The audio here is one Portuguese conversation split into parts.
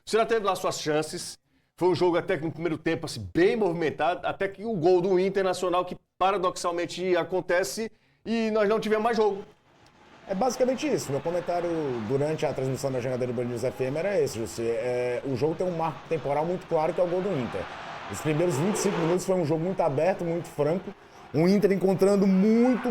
O Ceará teve lá suas chances, foi um jogo até que no primeiro tempo assim, bem movimentado, até que o gol do Internacional, que paradoxalmente acontece, e nós não tivemos mais jogo. É basicamente isso. Meu comentário durante a transmissão da Jangadeiro Band News FM era esse, José. O jogo tem um marco temporal muito claro, que é o gol do Inter. Os primeiros 25 minutos foi um jogo muito aberto, muito franco. O Inter encontrando muito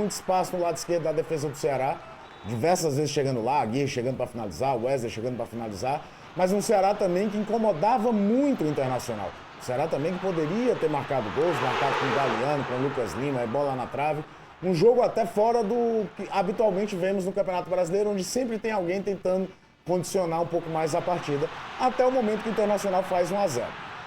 espaço no lado esquerdo da defesa do Ceará. Diversas vezes chegando lá, Aguirre chegando para finalizar, o Wesley chegando para finalizar. Mas um Ceará também que incomodava muito o Internacional. O Ceará também que poderia ter marcado gols, marcado com o Galeano, com o Lucas Lima, bola na trave. Um jogo até fora do que habitualmente vemos no Campeonato Brasileiro, onde sempre tem alguém tentando condicionar um pouco mais a partida, até o momento que o Internacional faz 1-0.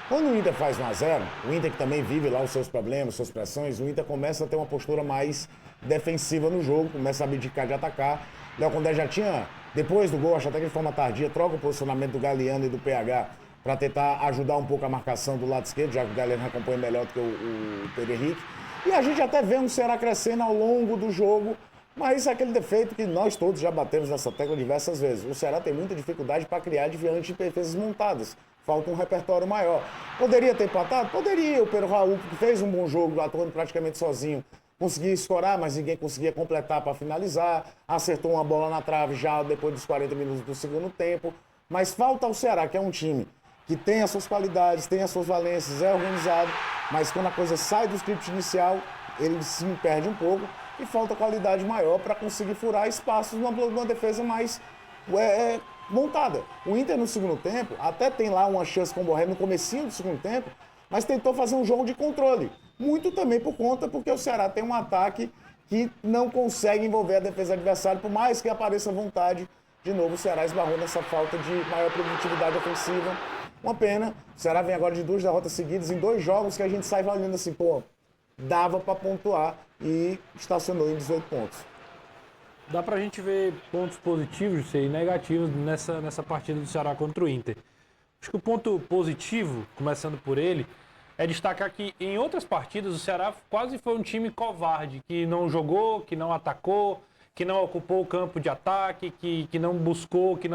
Quando o Inter faz 1-0, o Inter que também vive lá os seus problemas, suas pressões, o Inter começa a ter uma postura mais defensiva no jogo, começa a abdicar de atacar. Léo Condé já tinha, depois do gol, acho até que de forma tardia, troca o posicionamento do Galeano e do PH para tentar ajudar um pouco a marcação do lado esquerdo, já que o Galeano recompõe melhor do que o Pedro Henrique. E a gente até vê um Ceará crescendo ao longo do jogo, mas é aquele defeito que nós todos já batemos nessa tecla diversas vezes. O Ceará tem muita dificuldade para criar diante de defesas montadas. Falta um repertório maior. Poderia ter empatado? Poderia. O Pedro Raul, que fez um bom jogo, atuando praticamente sozinho, conseguia escorar, mas ninguém conseguia completar para finalizar. Acertou uma bola na trave já depois dos 40 minutos do segundo tempo. Mas falta ao Ceará, que é um time que tem as suas qualidades, tem as suas valências, é organizado, mas quando a coisa sai do script inicial, ele se perde um pouco e falta qualidade maior para conseguir furar espaços numa defesa mais montada. O Inter no segundo tempo, até tem lá uma chance com o Borré no comecinho do segundo tempo, mas tentou fazer um jogo de controle. Muito também por conta porque o Ceará tem um ataque que não consegue envolver a defesa adversária, por mais que apareça vontade. De novo, o Ceará esbarrou nessa falta de maior produtividade ofensiva. Uma pena. O Ceará vem agora de 2 derrotas seguidas em 2 jogos que a gente sai valendo assim, pô, dava para pontuar e estacionou em 18 pontos. Dá pra gente ver pontos positivos e negativos nessa partida do Ceará contra o Inter. Acho que o ponto positivo, começando por ele, é destacar que em outras partidas o Ceará quase foi um time covarde, que não jogou, que não atacou, que não ocupou o campo de ataque, que não buscou, que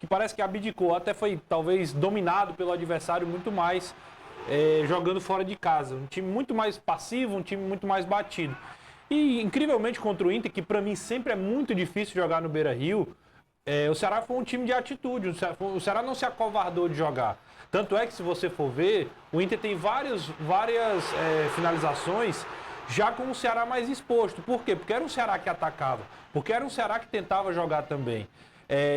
parece que abdicou, até foi talvez dominado pelo adversário muito mais jogando fora de casa. Um time muito mais passivo, um time muito mais batido. E incrivelmente contra o Inter, que para mim sempre é muito difícil jogar no Beira-Rio, o Ceará foi um time de atitude, o Ceará não se acovardou de jogar. Tanto é que se você for ver, o Inter tem várias finalizações já com o Ceará mais exposto. Por quê? Porque era um Ceará que atacava, porque era um Ceará que tentava jogar também.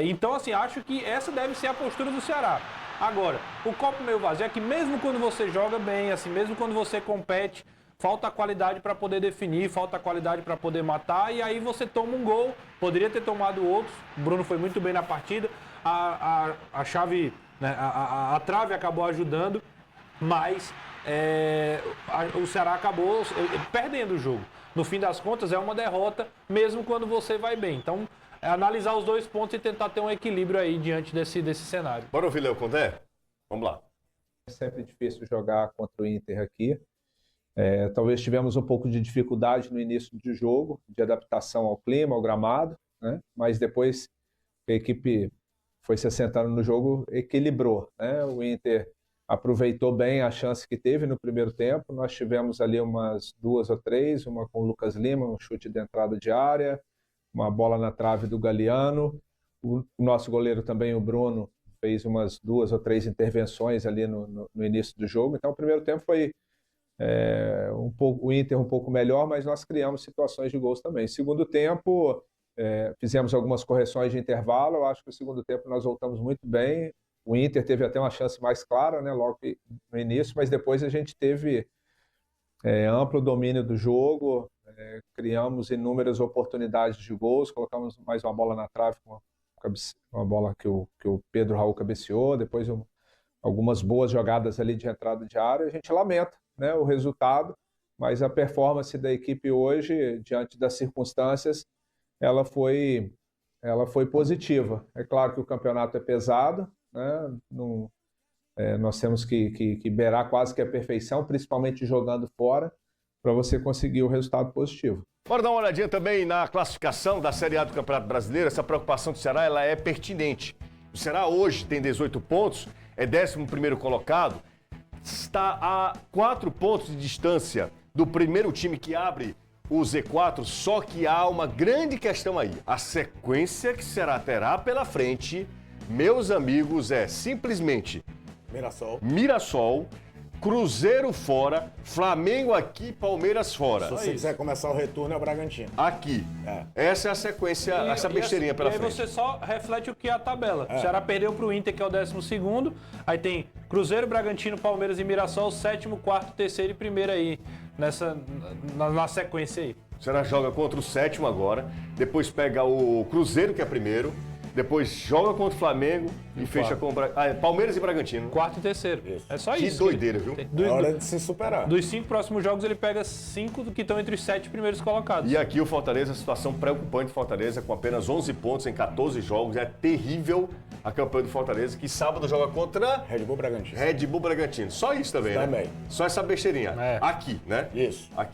Então, assim, acho que essa deve ser a postura do Ceará. Agora, o copo meio vazio é que mesmo quando você joga bem, assim, mesmo quando você compete, falta a qualidade para poder definir, falta a qualidade para poder matar, e aí você toma um gol, poderia ter tomado outros. O Bruno foi muito bem na partida, a chave, né, a trave acabou ajudando, mas o Ceará acabou perdendo o jogo. No fim das contas, é uma derrota, mesmo quando você vai bem. Então, analisar os 2 pontos e tentar ter um equilíbrio aí diante desse cenário. Bora ouvir Léo Condé? Vamos lá. É sempre difícil jogar contra o Inter aqui. Talvez tivemos um pouco de dificuldade no início do jogo, de adaptação ao clima, ao gramado, né? Mas depois a equipe foi se assentando no jogo, equilibrou, né? O Inter aproveitou bem a chance que teve no primeiro tempo. Nós tivemos ali umas 2 ou 3, uma com o Lucas Lima, um chute de entrada de área, uma bola na trave do Galeano. O nosso goleiro também, o Bruno, fez umas 2 ou 3 intervenções ali no início do jogo. Então o primeiro tempo foi o Inter um pouco melhor, mas nós criamos situações de gols também. Segundo tempo, fizemos algumas correções de intervalo. Eu acho que no segundo tempo nós voltamos muito bem. O Inter teve até uma chance mais clara, né, logo no início, mas depois a gente teve amplo domínio do jogo, criamos inúmeras oportunidades de gols, colocamos mais uma bola na trave, uma bola que o Pedro Raul cabeceou, depois algumas boas jogadas ali de entrada de área. A gente lamenta, né, o resultado, mas a performance da equipe hoje, diante das circunstâncias, ela foi positiva. É claro que o campeonato é pesado, né? Nós temos que beirar quase que a perfeição, principalmente jogando fora, para você conseguir o resultado positivo. Bora dar uma olhadinha também na classificação da Série A do Campeonato Brasileiro. Essa preocupação do Ceará ela é pertinente. O Ceará hoje tem 18 pontos, é 11º colocado, está a 4 pontos de distância do primeiro time que abre o Z4, só que há uma grande questão aí. A sequência que o Ceará terá pela frente, meus amigos, é simplesmente Mirassol, Cruzeiro fora, Flamengo aqui, Palmeiras fora. Se você quiser começar o retorno, é o Bragantino. Aqui. Essa é a sequência, essa besteirinha pela frente. E aí você só reflete o que é a tabela. O Ceará perdeu pro Inter, que é o 12º. Aí tem Cruzeiro, Bragantino, Palmeiras e Mirassol, 7º, 4º, 3º e 1º aí, na sequência aí. O Ceará joga contra o 7º agora, depois pega o Cruzeiro, que é primeiro, depois joga contra o Flamengo e fecha com o Palmeiras e Bragantino. 4º e 3º. É só isso. Que doideira, viu? É hora de se superar. Dos 5 próximos jogos, ele pega 5 que estão entre os 7 primeiros colocados. E aqui o Fortaleza, a situação preocupante do Fortaleza, com apenas 11 pontos em 14 jogos. É terrível a campanha do Fortaleza, que sábado joga contra Red Bull Bragantino. Red Bull Bragantino. Só isso também, né? Também. Só essa besteirinha. É. Aqui, né? Isso. Aqui.